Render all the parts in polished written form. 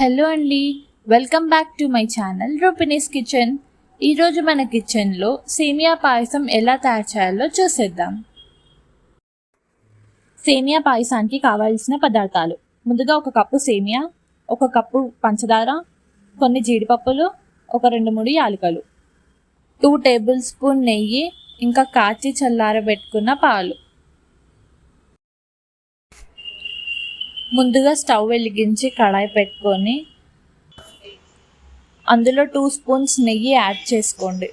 Hello అండి, welcome back to my channel Rupini's kitchen. ఈరోజు మన కిచెన్లో సేమియా పాయసం ఎలా తయారు చేయాలో చూసేద్దాం. సేమియా పాయసానికి కావాల్సిన పదార్థాలు: ముందుగా 1 కప్పు సేమియా, 1 కప్పు పంచదార, కొన్ని జీడిపప్పులు, ఒక 2-3 యాలకులు, 2 టేబుల్ స్పూన్ నెయ్యి, ఇంకా కాచి చల్లారబెట్టుకున్న పాలు. ముందుగా స్టవ్ వెలిగించి కడాయి పెట్టుకొని అందులో 2 స్పూన్స్ నెయ్యి యాడ్ చేసుకోండి.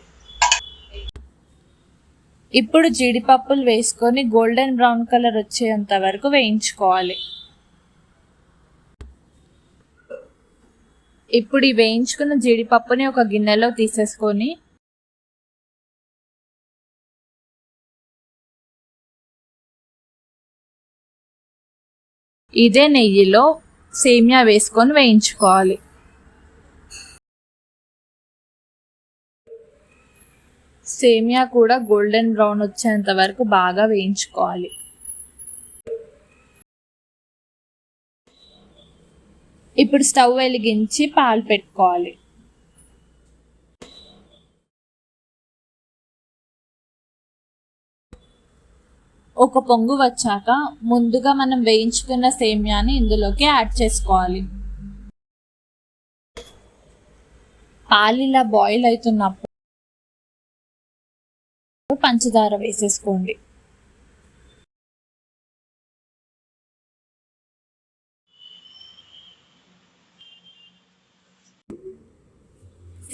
ఇప్పుడు జీడిపప్పులు వేసుకొని గోల్డెన్ బ్రౌన్ కలర్ వచ్చేంత వరకు వేయించుకోవాలి. ఇప్పుడు ఈ వేయించుకున్న జీడిపప్పుని ఒక గిన్నెలో తీసేసుకొని ఇదే నెయ్యిలో సేమియా వేసుకొని వేయించుకోవాలి. సేమియా కూడా గోల్డెన్ బ్రౌన్ వచ్చేంత వరకు బాగా వేయించుకోవాలి. ఇప్పుడు స్టవ్ వెలిగించి పాలు పెట్టుకోవాలి. ఒక పొంగు వచ్చాక ముందుగా మనం వేయించుకున్న సేమియాని ఇందులోకి యాడ్ చేసుకోవాలి. పాలు ఇలా బాయిల్ అవుతున్నప్పుడు పంచదార వేసేసుకోండి.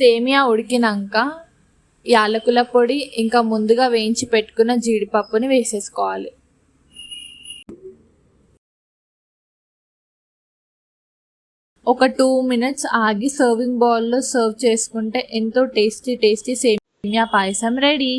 సేమియా ఉడికినాక యాలకుల పొడి ఇంకా ముందుగా వేయించి పెట్టుకున్న జీడిపప్పుని వేసేసుకోవాలి. ఒక 2 మినిట్స్ ఆగి సర్వింగ్ బౌల్లో సర్వ్ చేసుకుంటే ఎంతో టేస్టీ సేమియా పాయసం రెడీ.